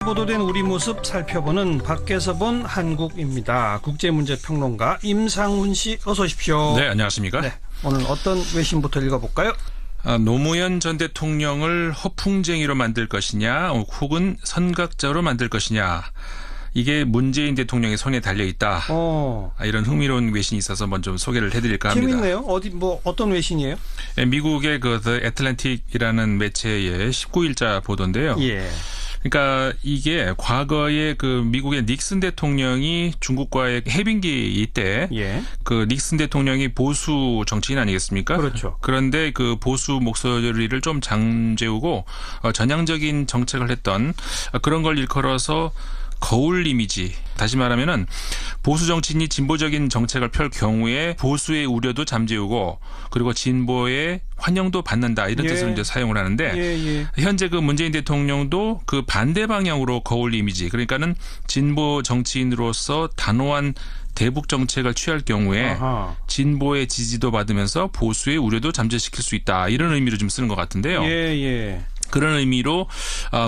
보도된 우리 모습 살펴보는 밖에서 본 한국입니다. 국제문제평론가 임상훈 씨 어서 오십시오. 네, 안녕하십니까? 네, 오늘 어떤 외신부터 읽어볼까요? 노무현 전 대통령을 허풍쟁이로 만들 것이냐 혹은 선각자로 만들 것이냐. 이게 문재인 대통령의 손에 달려있다. 이런 흥미로운 외신이 있어서 먼저 소개를 해드릴까 합니다. 재밌네요. 어떤 외신이에요? 미국의 The Atlantic이라는 매체의 19일자 보도인데요. 예. 그러니까 이게 과거에 그 미국의 닉슨 대통령이 중국과의 해빙기 때 그 닉슨 대통령이 보수 정치인 아니겠습니까? 그렇죠. 그런데 그 보수 목소리를 좀 잠재우고 전향적인 정책을 했던 그런 걸 일컬어서 거울 이미지. 다시 말하면은 보수 정치인이 진보적인 정책을 펼 경우에 보수의 우려도 잠재우고 그리고 진보의 환영도 받는다 이런 뜻으로 이제 사용을 하는데 현재 그 문재인 대통령도 그 반대 방향으로 거울 이미지 그러니까는 진보 정치인으로서 단호한 대북 정책을 취할 경우에 진보의 지지도 받으면서 보수의 우려도 잠재시킬 수 있다 이런 의미로 좀 쓰는 것 같은데요. 그런 의미로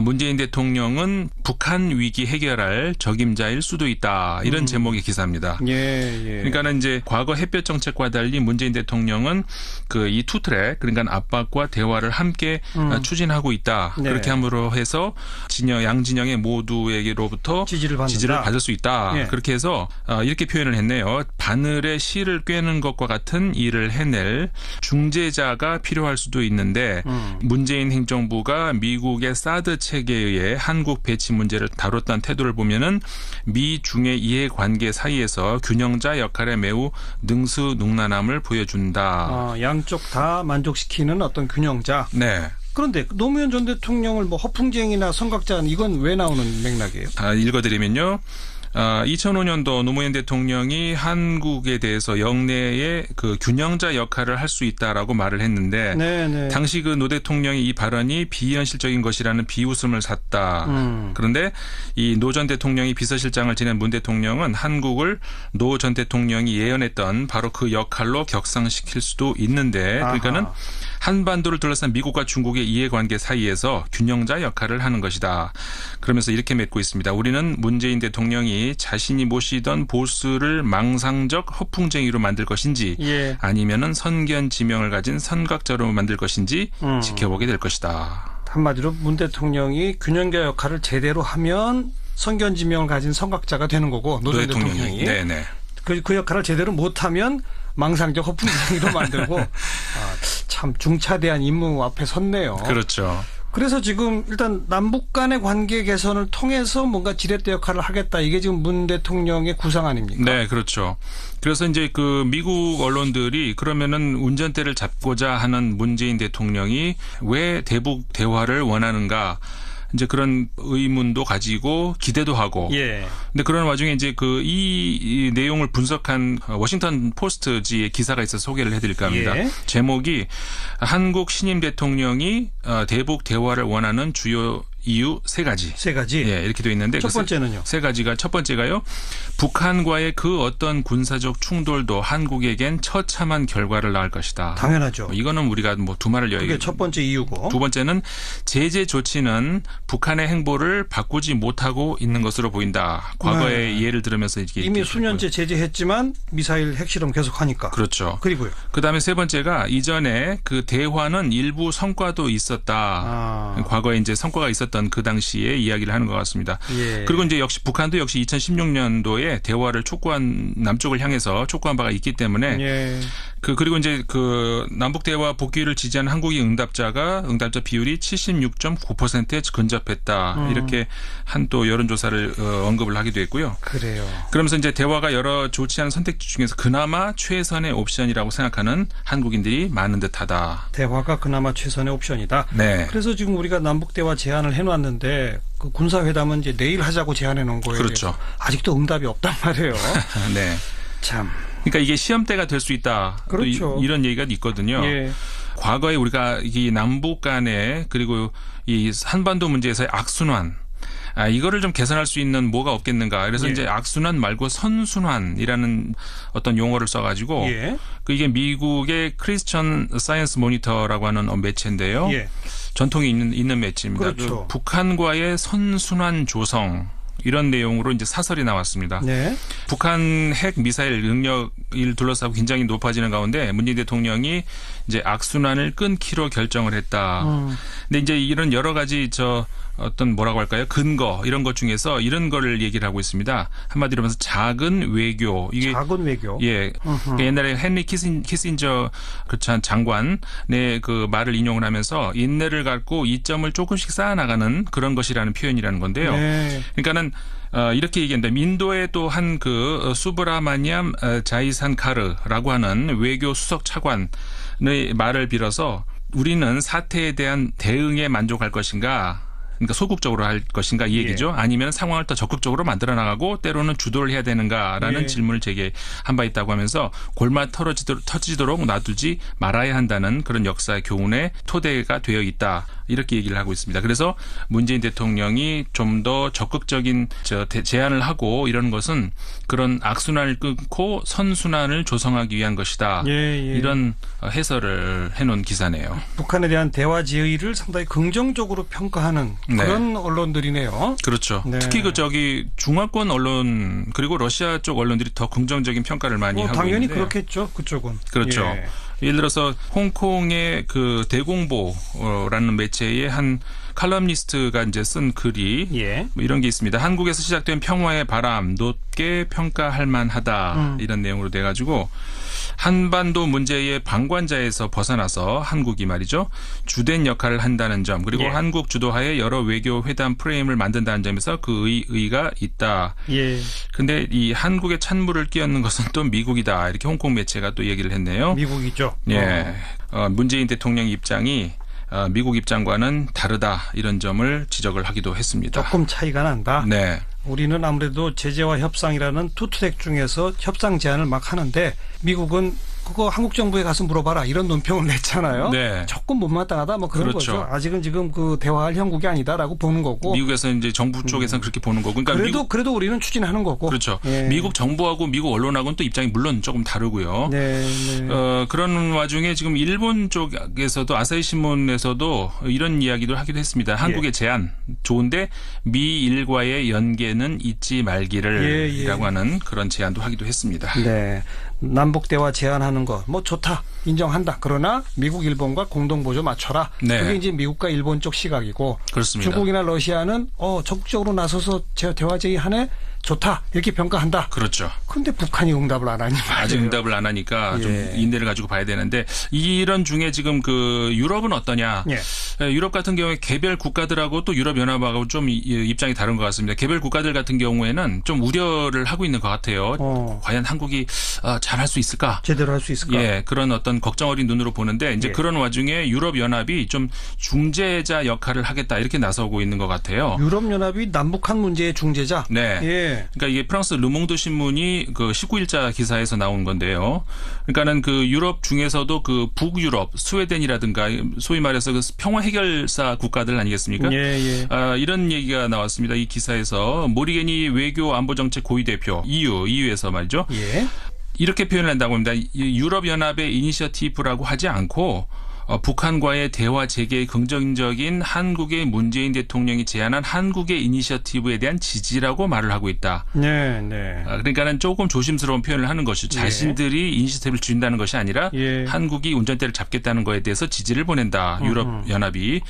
문재인 대통령은 북한 위기 해결할 적임자일 수도 있다. 이런 제목의 기사입니다. 그러니까는 이제 과거 햇볕 정책과 달리 문재인 대통령은 그 이 투트랙 그러니까 압박과 대화를 함께 추진하고 있다. 그렇게 함으로 해서 양진영의 모두에게로부터 지지를 받을 수 있다. 그렇게 해서 이렇게 표현을 했네요. 바늘에 실을 꿰는 것과 같은 일을 해낼 중재자가 필요할 수도 있는데 문재인 행정부가 미국의 사드 체계에 의해 한국 배치 문제를 다뤘다는 태도를 보면은 미중의 이해관계 사이에서 균형자 역할에 매우 능수능란함을 보여준다. 양쪽 다 만족시키는 어떤 균형자. 네. 그런데 노무현 전 대통령을 뭐 허풍쟁이나 선각자 이건 왜 나오는 맥락이에요? 읽어드리면요. 2005년도 노무현 대통령이 한국에 대해서 영내의 그 균형자 역할을 할 수 있다라고 말을 했는데 당시 그 노 대통령이 이 발언이 비현실적인 것이라는 비웃음을 샀다. 그런데 이 노 전 대통령이 비서실장을 지낸 문 대통령은 한국을 노 전 대통령이 예언했던 바로 그 역할로 격상시킬 수도 있는데 그러니까는 한반도를 둘러싼 미국과 중국의 이해관계 사이에서 균형자 역할을 하는 것이다. 그러면서 이렇게 맺고 있습니다. 우리는 문재인 대통령이 자신이 모시던 보수를 망상적 허풍쟁이로 만들 것인지 아니면은 선견지명을 가진 선각자로 만들 것인지 지켜보게 될 것이다. 한마디로 문 대통령이 균형자 역할을 제대로 하면 선견지명을 가진 선각자가 되는 거고 노 전 대통령이 그 역할을 제대로 못하면 망상적 허풍쟁이로 만들고 참 중차대한 임무 앞에 섰네요. 그렇죠. 그래서 지금 일단 남북 간의 관계 개선을 통해서 뭔가 지렛대 역할을 하겠다. 이게 지금 문 대통령의 구상 아닙니까? 네, 그렇죠. 그래서 이제 그 미국 언론들이 그러면은 운전대를 잡고자 하는 문재인 대통령이 왜 대북 대화를 원하는가? 이제 그런 의문도 가지고 기대도 하고. 근데 그런 와중에 이제 그 이 내용을 분석한 워싱턴 포스트지의 기사가 있어서 소개를 해드릴까 합니다. 제목이 한국 신임 대통령이 대북 대화를 원하는 주요 이유 세 가지. 이렇게 되어 있는데 첫 번째는요? 세 가지가 첫 번째가요. 북한과의 그 어떤 군사적 충돌도 한국에겐 처참한 결과를 낳을 것이다. 당연하죠. 이거는 우리가 뭐 두말을 여야. 그게 첫 번째 이유고. 두 번째는 제재 조치는 북한의 행보를 바꾸지 못하고 있는 것으로 보인다. 과거의 예를 들으면서 이렇게 이미 수년째 제재했지만 미사일 핵실험 계속하니까. 그렇죠. 그리고요. 그다음에 세 번째가 이전에 그 대화는 일부 성과도 있었다. 과거에 이제 성과가 있었던 그 당시에 이야기를 하는 것 같습니다. 그리고 이제 역시 북한도 역시 2016년도에 대화를 촉구한 남쪽을 향해서 촉구한 바가 있기 때문에 그리고 이제 그 남북 대화 복귀를 지지한 한국의 응답자 비율이 76.9%에 근접했다. 이렇게 한 또 여론조사를 언급을 하기도 했고요. 그래요. 그러면서 이제 대화가 여러 좋지 않은 선택지 중에서 그나마 최선의 옵션이라고 생각하는 한국인들이 많은 듯하다. 대화가 그나마 최선의 옵션이다. 그래서 지금 우리가 남북 대화 제안을 해놨는데 그 군사회담은 이제 내일 하자고 제안해 놓은 거예요. 그렇죠. 아직도 응답이 없단 말이에요. 참. 그러니까 이게 시험대가 될 수 있다. 그렇죠. 이런 얘기가 있거든요. 과거에 우리가 이 남북 간에 그리고 이 한반도 문제에서의 악순환 이거를 좀 개선할 수 있는 뭐가 없겠는가. 그래서 예. 이제 악순환 말고 선순환이라는 어떤 용어를 써가지고 예. 이게 미국의 크리스천 사이언스 모니터라고 하는 매체인데요. 예. 전통이 있는 매체입니다. 그렇죠. 북한과의 선순환 조성. 이런 내용으로 이제 사설이 나왔습니다. 네. 북한 핵 미사일 능력을 둘러싸고 긴장이 높아지는 가운데 문재인 대통령이 이제 악순환을 끊기로 결정을 했다. 근데 이제 이런 여러 가지 어떤 뭐라고 할까요? 근거 이런 것 중에서 이런 거를 얘기를 하고 있습니다. 한마디로 하면서 작은 외교. 이게 작은 외교. 예. 그러니까 옛날에 헨리 키신저 장관의 그 말을 인용을 하면서 인내를 갖고 이점을 조금씩 쌓아나가는 그런 것이라는 표현이라는 건데요. 네. 그러니까는 이렇게 얘기합니다. 인도의 또 한 그 수브라마니암 자이산 카르라고 하는 외교 수석 차관의 말을 빌어서 우리는 사태에 대한 대응에 만족할 것인가? 그러니까 소극적으로 할 것인가 이 얘기죠. 예. 아니면 상황을 더 적극적으로 만들어 나가고 때로는 주도를 해야 되는가라는 예. 질문을 제기한 바 있다고 하면서 골마 터지도록 놔두지 말아야 한다는 그런 역사의 교훈의 토대가 되어 있다. 이렇게 얘기를 하고 있습니다. 그래서 문재인 대통령이 좀 더 적극적인 제안을 하고 이런 것은 그런 악순환을 끊고 선순환을 조성하기 위한 것이다. 예. 이런 해설을 해놓은 기사네요. 북한에 대한 대화 제의를 상당히 긍정적으로 평가하는 그런 언론들이네요. 그렇죠. 네. 특히 중화권 언론 그리고 러시아 쪽 언론들이 더 긍정적인 평가를 많이 하고 당연히 있는데요. 그렇겠죠. 그쪽은. 그렇죠. 예. 예를 들어서 홍콩의 그 대공보라는 매체의 한 칼럼니스트가 이제 쓴 글이 예. 뭐 이런 게 있습니다. 한국에서 시작된 평화의 바람 높게 평가할 만하다. 이런 내용으로 돼가지고 한반도 문제의 방관자에서 벗어나서 한국이 말이죠. 주된 역할을 한다는 점 그리고 예. 한국 주도하에 여러 외교 회담 프레임을 만든다는 점에서 그 의의가 있다. 예. 근데 이 한국의 찬물을 끼얹는 것은 또 미국이다. 이렇게 홍콩 매체가 또 얘기를 했네요. 미국이죠. 예. 문재인 대통령 입장이 미국 입장과는 다르다. 이런 점을 지적을 하기도 했습니다. 조금 차이가 난다. 네. 우리는 아무래도 제재와 협상이라는 투트랙 중에서 협상 제안을 막 하는데 미국은 그거 한국 정부에 가서 물어봐라 이런 논평을 냈잖아요. 네. 조금 못마땅하다 뭐 그런 그렇죠. 거죠. 아직은 지금 그 대화할 형국이 아니다라고 보는 거고. 미국에서 이제 정부 쪽에서는 그렇게 보는 거고. 그러니까 그래도 우리는 추진하는 거고. 그렇죠. 예. 미국 정부하고 미국 언론하고는 또 입장이 물론 조금 다르고요. 네. 그런 와중에 지금 일본 쪽에서도 아사히 신문에서도 이런 이야기도 하기도 했습니다. 한국의 제안 좋은데 미일과의 연계는 잊지 말기를이라고 하는 그런 제안도 하기도 했습니다. 네. 남북 대화 제안하는 거 뭐 좋다. 인정한다. 그러나 미국 일본과 공동 보조 맞춰라. 네. 그게 이제 미국과 일본 쪽 시각이고 그렇습니다. 중국이나 러시아는 적극적으로 나서서 대화 제의하네. 좋다. 이렇게 평가한다. 그렇죠. 그런데 북한이 응답을 안 하니 말이에요. 아직 응답을 안 하니까 좀 예. 인내를 가지고 봐야 되는데 이런 중에 지금 그 유럽은 어떠냐? 예. 유럽 같은 경우에 개별 국가들하고 또 유럽 연합하고 좀 입장이 다른 것 같습니다. 개별 국가들 같은 경우에는 좀 우려를 하고 있는 것 같아요. 과연 한국이 잘할 수 있을까? 제대로 할 수 있을까? 예, 그런 어떤 걱정 어린 눈으로 보는데 이제 예. 그런 와중에 유럽 연합이 좀 중재자 역할을 하겠다 이렇게 나서고 있는 것 같아요. 유럽 연합이 남북한 문제의 중재자. 네. 예. 그러니까 이게 프랑스 르몽드 신문이 그 19일자 기사에서 나온 건데요. 그러니까는 그 유럽 중에서도 그 북유럽, 스웨덴이라든가 소위 말해서 그 평화 해결사 국가들 아니겠습니까? 예. 이런 얘기가 나왔습니다. 이 기사에서 모리게니 외교 안보정책 고위 대표 EU에서 말이죠. 예. 이렇게 표현을 한다고 합니다. 유럽 연합의 이니셔티브라고 하지 않고 북한과의 대화 재개의 긍정적인 한국의 문재인 대통령이 제안한 한국의 이니셔티브에 대한 지지라고 말을 하고 있다. 네. 그러니까는 조금 조심스러운 표현을 하는 것이죠. 자신들이 이니셔티브를 주인다는 것이 아니라 한국이 운전대를 잡겠다는 거에 대해서 지지를 보낸다. 유럽 연합이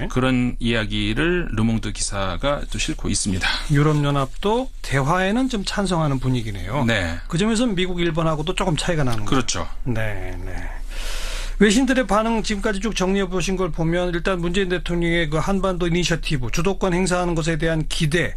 그런 이야기를 르몽드 기사가 또 싣고 있습니다. 유럽 연합도 대화에는 좀 찬성하는 분위기네요. 네. 그 점에서 미국, 일본하고도 조금 차이가 나는 거죠. 그렇죠. 네. 외신들의 반응 지금까지 쭉 정리해 보신 걸 보면 일단 문재인 대통령의 그 한반도 이니셔티브 주도권 행사하는 것에 대한 기대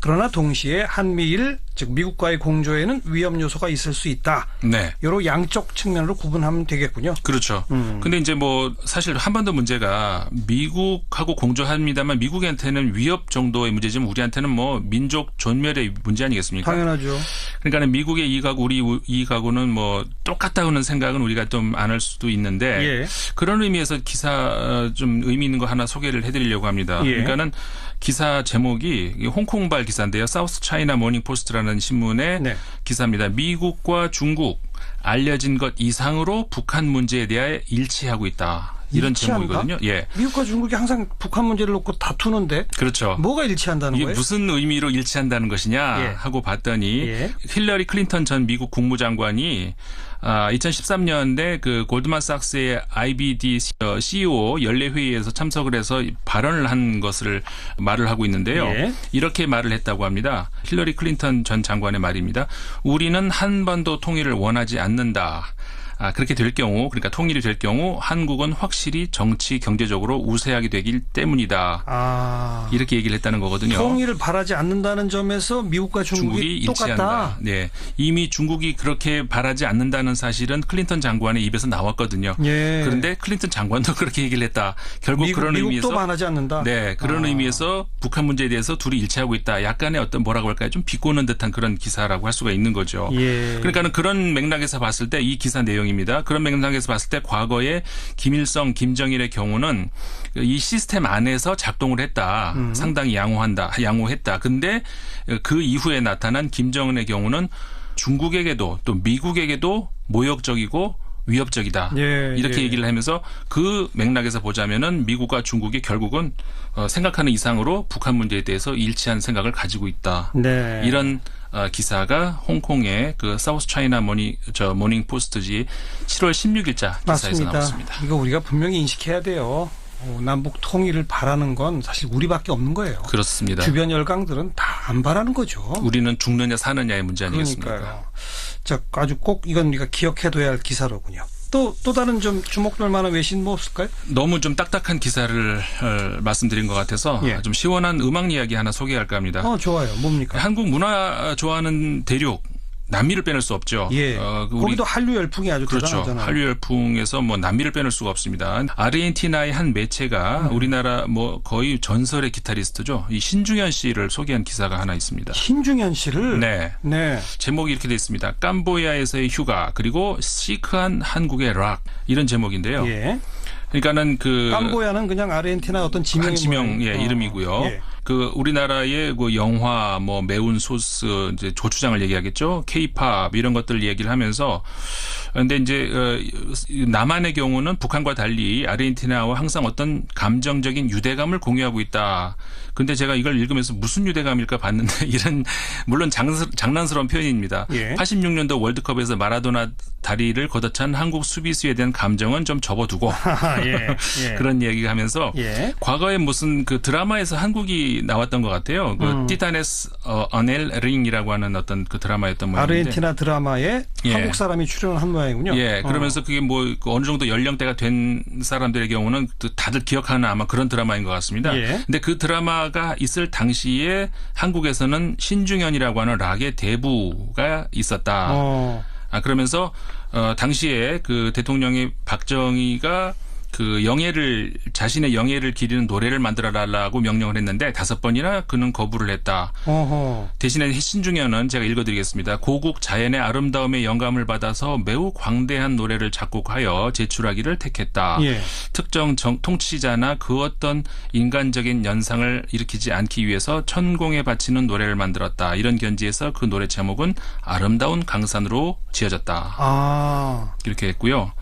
그러나 동시에 한미일 즉 미국과의 공조에는 위험 요소가 있을 수 있다. 네. 여러 양쪽 측면으로 구분하면 되겠군요. 그렇죠. 근데 이제 뭐 사실 한반도 문제가 미국하고 공조합니다만 미국한테는 위협 정도의 문제지만 우리한테는 뭐 민족 존멸의 문제 아니겠습니까? 당연하죠. 그러니까 미국의 이익하고 우리 이익하고는 뭐 똑같다고는 생각은 우리가 좀 안 할 수도 있는데 예. 그런 의미에서 기사 좀 의미 있는 거 하나 소개를 해드리려고 합니다. 예. 그러니까는 기사 제목이 홍콩발 기사인데요. 사우스 차이나 모닝 포스트라는 신문의 네. 기사입니다. 미국과 중국 알려진 것 이상으로 북한 문제에 대해 일치하고 있다. 이런 일치한다? 제목이거든요. 예. 미국과 중국이 항상 북한 문제를 놓고 다투는데 그렇죠. 뭐가 일치한다는 이게 거예요? 무슨 의미로 일치한다는 것이냐 예. 하고 봤더니 예. 힐러리 클린턴 전 미국 국무장관이 2013년에 그 골드만삭스의 IBD CEO 연례회의에서 참석을 해서 발언을 한 것을 말을 하고 있는데요. 예. 이렇게 말을 했다고 합니다. 힐러리 클린턴 전 장관의 말입니다. 우리는 한반도 통일을 원하지 않는다. 그렇게 될 경우, 그러니까 통일이 될 경우 한국은 확실히 정치, 경제적으로 우세하게 되길 때문이다. 이렇게 얘기를 했다는 거거든요. 통일을 바라지 않는다는 점에서 미국과 중국이 똑같다. 일치한다. 네, 이미 중국이 그렇게 바라지 않는다는 사실은 클린턴 장관의 입에서 나왔거든요. 예. 그런데 클린턴 장관도 그렇게 얘기를 했다. 결국 그런 미국도 의미에서 반하지 않는다. 네, 그런 의미에서 북한 문제에 대해서 둘이 일치하고 있다. 약간의 어떤 뭐라고 할까요? 좀 비꼬는 듯한 그런 기사라고 할 수가 있는 거죠. 예. 그러니까는 그런 맥락에서 봤을 때 이 기사 내용 입니다. 그런 맥락에서 봤을 때 과거에 김일성, 김정일의 경우는 이 시스템 안에서 작동을 했다. 상당히 양호했다. 근데 그 이후에 나타난 김정은의 경우는 중국에게도 또 미국에게도 모욕적이고 위협적이다. 예, 이렇게 예. 얘기를 하면서 그 맥락에서 보자면은 미국과 중국이 결국은 생각하는 이상으로 북한 문제에 대해서 일치한 생각을 가지고 있다. 네. 이런 기사가 홍콩의 그 사우스 차이나 모닝 포스트지 7월 16일자 기사에서 맞습니다. 나왔습니다. 이거 우리가 분명히 인식해야 돼요. 남북 통일을 바라는 건 사실 우리밖에 없는 거예요. 그렇습니다. 주변 열강들은 다 안 바라는 거죠. 우리는 죽느냐 사느냐의 문제 아니겠습니까? 그러니까요. 자, 아주 꼭 이건 우리가 기억해둬야 할 기사로군요. 또 다른 좀 주목될 만한 외신 뭐 없을까요? 너무 좀 딱딱한 기사를 말씀드린 것 같아서 예. 좀 시원한 음악 이야기 하나 소개할까 합니다. 좋아요. 뭡니까? 한국 문화 좋아하는 대륙 남미를 빼놓을 수 없죠. 예. 거기도 한류 열풍이 아주 그렇죠. 대단하잖아요. 한류 열풍에서 뭐 남미를 빼놓을 수가 없습니다. 아르헨티나의 한 매체가 우리나라 뭐 거의 전설의 기타리스트죠. 이 신중현 씨를 소개한 기사가 하나 있습니다. 신중현 씨를? 네. 네. 제목이 이렇게 되어 있습니다. 캄보디아에서의 휴가 그리고 시크한 한국의 락 이런 제목인데요. 예. 그러니까는 캄보디아는 그냥 아르헨티나 어떤 지명 이름이고요. 예. 그 우리나라의 그 영화 뭐 매운 소스 이제 고추장을 얘기하겠죠. K-팝 이런 것들 얘기를 하면서 근데 이제 남한의 경우는 북한과 달리 아르헨티나와 항상 어떤 감정적인 유대감을 공유하고 있다. 근데 제가 이걸 읽으면서 무슨 유대감일까 봤는데 이런 물론 장난스러운 표현입니다. 예. 86년도 월드컵에서 마라도나 다리를 걷어찬 한국 수비수에 대한 감정은 좀 접어두고 예. 예. 그런 얘기를 하면서 예. 과거에 무슨 그 드라마에서 한국이 나왔던 것 같아요. 그 티타네스 어넬 링이라고 하는 어떤 그 드라마였던 모양인데 아르헨티나 드라마에 예. 한국 사람이 출연을 한 모양이군요. 예, 그러면서 그게 뭐 어느 정도 연령대가 된 사람들의 경우는 다들 기억하는 아마 그런 드라마인 것 같습니다. 예. 근데 그 드라마가 있을 당시에 한국에서는 신중현이라고 하는 락의 대부가 있었다. 그러면서 당시에 그 대통령이 박정희가 그 자신의 영예를 기리는 노래를 만들어 달라고 명령을 했는데 5번이나 그는 거부를 했다. 대신에 신중현은 제가 읽어드리겠습니다. 고국 자연의 아름다움에 영감을 받아서 매우 광대한 노래를 작곡하여 제출하기를 택했다. 예. 특정 통치자나 그 어떤 인간적인 연상을 일으키지 않기 위해서 천공에 바치는 노래를 만들었다. 이런 견지에서 그 노래 제목은 아름다운 강산으로 지어졌다. 이렇게 했고요.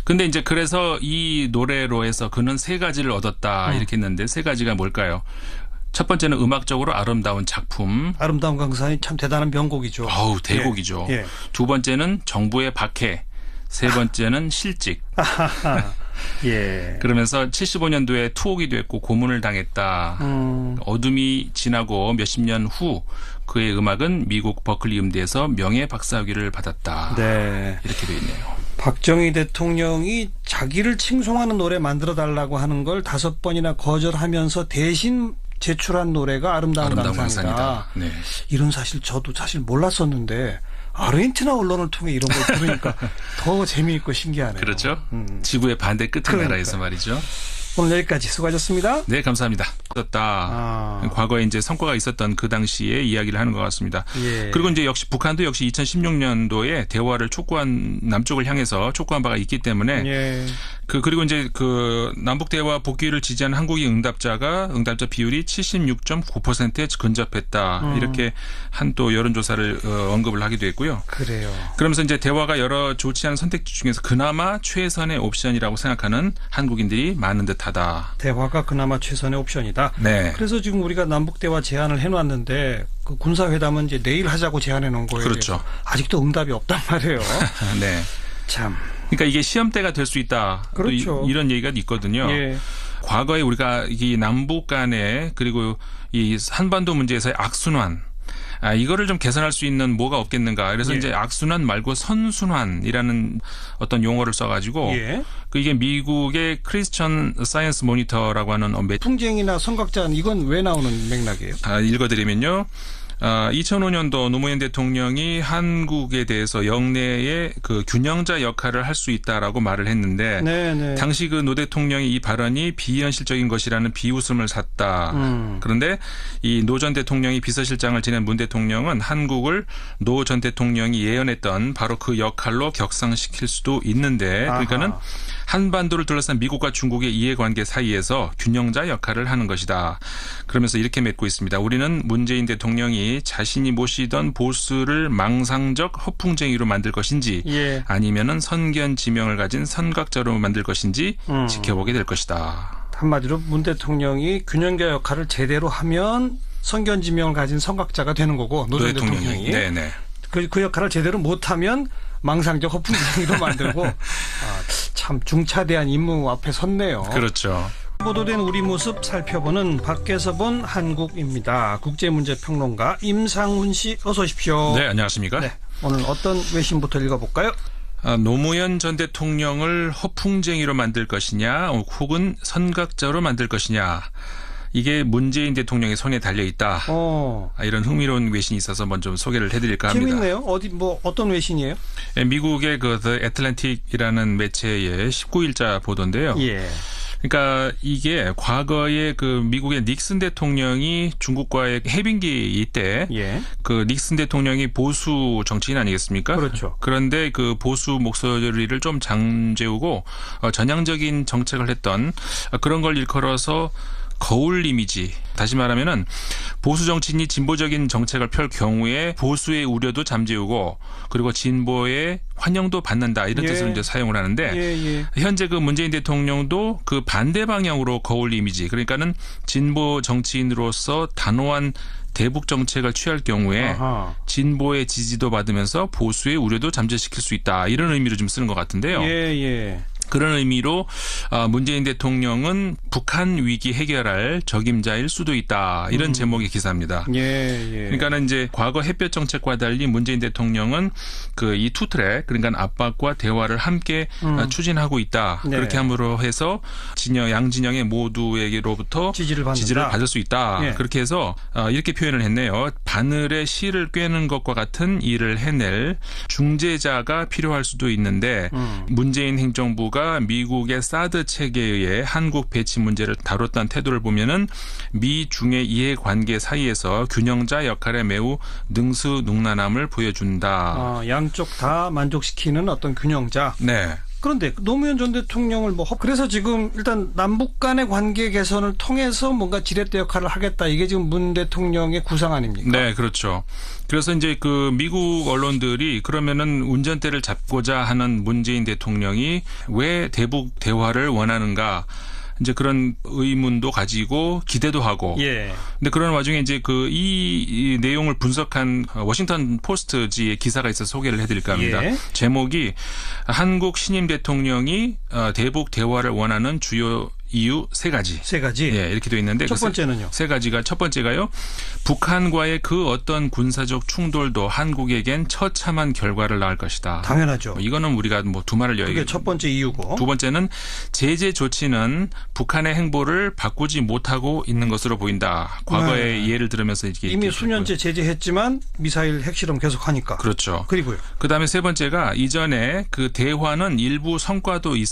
근데 이제 그래서 이 노래로 해서 그는 3가지를 얻었다. 이렇게 했는데 3가지가 뭘까요? 첫 번째는 음악적으로 아름다운 작품. 아름다운 강산이 참 대단한 명곡이죠. 대곡이죠. 예. 두 번째는 정부의 박해. 세 번째는 실직. 예. 그러면서 75년도에 투옥이 됐고 고문을 당했다. 어둠이 지나고 몇십 년 후 그의 음악은 미국 버클리 음대에서 명예 박사학위를 받았다. 네. 이렇게 되어 있네요. 박정희 대통령이 자기를 칭송하는 노래 만들어 달라고 하는 걸 5번이나 거절하면서 대신 제출한 노래가 아름다운 강산이다. 네. 이런 사실 저도 사실 몰랐었는데 아르헨티나 언론을 통해 이런 걸 들으니까 더 재미있고 신기하네요. 그렇죠. 지구의 반대 끝의 나라에서 말이죠. 오늘 여기까지 수고하셨습니다. 네, 감사합니다. 과거에 이제 성과가 있었던 그 당시에 이야기를 하는 것 같습니다. 예. 그리고 이제 역시 북한도 역시 2016년도에 대화를 촉구한 남쪽을 향해서 촉구한 바가 있기 때문에 예. 그리고 이제 그 남북 대화 복귀를 지지한 한국의 응답자 비율이 76.9%에 근접했다. 이렇게 한 또 여론조사를 언급을 하기도 했고요. 그래요. 그러면서 이제 대화가 여러 좋지 않은 선택지 중에서 그나마 최선의 옵션이라고 생각하는 한국인들이 많은 듯하다. 대화가 그나마 최선의 옵션이다. 네. 그래서 지금 우리가 남북 대화 제안을 해놨는데 그 군사회담은 이제 내일 하자고 제안해 놓은 거예요. 그렇죠. 아직도 응답이 없단 말이에요. 네. 참. 그러니까 이게 시험대가 될 수 있다. 그렇죠. 또 이런 얘기가 있거든요. 예. 과거에 우리가 이 남북 간에 그리고 이 한반도 문제에서의 악순환 이거를 좀 개선할 수 있는 뭐가 없겠는가. 그래서 예. 이제 악순환 말고 선순환이라는 어떤 용어를 써가지고 예. 이게 미국의 크리스천 사이언스 모니터라고 하는 풍쟁이나 선각자 이건 왜 나오는 맥락이에요? 읽어드리면요. 2005년도 노무현 대통령이 한국에 대해서 영내의 그 균형자 역할을 할 수 있다라고 말을 했는데 네네. 당시 그 노 대통령의 이 발언이 비현실적인 것이라는 비웃음을 샀다. 그런데 이 노 전 대통령이 비서실장을 지낸 문 대통령은 한국을 노 전 대통령이 예언했던 바로 그 역할로 격상시킬 수도 있는데 그러니까는 한반도를 둘러싼 미국과 중국의 이해관계 사이에서 균형자 역할을 하는 것이다. 그러면서 이렇게 맺고 있습니다. 우리는 문재인 대통령이 자신이 모시던 보수를 망상적 허풍쟁이로 만들 것인지 예. 아니면은 선견 지명을 가진 선각자로 만들 것인지 지켜보게 될 것이다. 한마디로 문 대통령이 균형자 역할을 제대로 하면 선견 지명을 가진 선각자가 되는 거고 노 전 대통령이 네네. 그 역할을 제대로 못하면 망상적 허풍쟁이로 만들고 참 중차대한 임무 앞에 섰네요. 그렇죠. 보도된 우리 모습 살펴보는 밖에서 본 한국입니다. 국제문제평론가 임상훈 씨 어서 오십시오. 네, 안녕하십니까? 네, 오늘 어떤 외신부터 읽어볼까요? 노무현 전 대통령을 허풍쟁이로 만들 것이냐 혹은 선각자로 만들 것이냐. 이게 문재인 대통령의 손에 달려 있다. 이런 흥미로운 외신이 있어서 먼저 소개를 해드릴까 합니다. 재밌네요. 어떤 외신이에요? 미국의 그 The Atlantic이라는 매체의 19일자 보도인데요. 예. 그러니까 이게 과거에 그 미국의 닉슨 대통령이 중국과의 해빙기 이때 예. 그 닉슨 대통령이 보수 정치인 아니겠습니까? 그렇죠. 그런데 그 보수 목소리를 좀 잠재우고 전향적인 정책을 했던 그런 걸 일컬어서 거울 이미지. 다시 말하면은 보수 정치인이 진보적인 정책을 펼 경우에 보수의 우려도 잠재우고 그리고 진보의 환영도 받는다 이런 뜻을 이제 사용을 하는데 현재 그 문재인 대통령도 그 반대 방향으로 거울 이미지 그러니까는 진보 정치인으로서 단호한 대북 정책을 취할 경우에 진보의 지지도 받으면서 보수의 우려도 잠재시킬 수 있다 이런 의미로 좀 쓰는 것 같은데요. 예. 그런 의미로 문재인 대통령은 북한 위기 해결할 적임자일 수도 있다. 이런 제목의 기사입니다. 그러니까는 이제 과거 햇볕 정책과 달리 문재인 대통령은 그 이 투트랙 그러니까 압박과 대화를 함께 추진하고 있다. 네. 그렇게 함으로 해서 양진영의 모두에게로부터 지지를 받을 수 있다. 그렇게 해서 이렇게 표현을 했네요. 바늘에 실을 꿰는 것과 같은 일을 해낼 중재자가 필요할 수도 있는데 문재인 행정부가 미국의 사드 체계에 의해 한국 배치 문제를 다뤘던 태도를 보면은 미중의 이해관계 사이에서 균형자 역할에 매우 능수능란함을 보여준다. 양쪽 다 만족시키는 어떤 균형자. 네. 그런데 노무현 전 대통령을 그래서 지금 일단 남북 간의 관계 개선을 통해서 뭔가 지렛대 역할을 하겠다. 이게 지금 문 대통령의 구상 아닙니까? 네, 그렇죠. 그래서 이제 그 미국 언론들이 그러면은 운전대를 잡고자 하는 문재인 대통령이 왜 대북 대화를 원하는가? 이제 그런 의문도 가지고 기대도 하고. 근데 그런 와중에 이제 이 내용을 분석한 워싱턴 포스트지의 기사가 있어서 소개를 해드릴까 합니다. 제목이 한국 신임 대통령이 대북 대화를 원하는 주요 이유 세 가지. 세 가지. 예, 이렇게 되어 있는데 첫 번째는요. 세 가지가 첫 번째가요. 북한과의 그 어떤 군사적 충돌도 한국에겐 처참한 결과를 낳을 것이다. 당연하죠. 이거는 우리가 뭐 두말을 여야. 그게 첫 번째 이유고. 두 번째는 제재 조치는 북한의 행보를 바꾸지 못하고 있는 것으로 보인다. 과거의 예를 들으면서 이게 이미 수년째 제재했지만 미사일 핵실험 계속하니까. 그렇죠. 그리고요. 그다음에 세 번째가 이전에 그 대화는 일부 성과도 있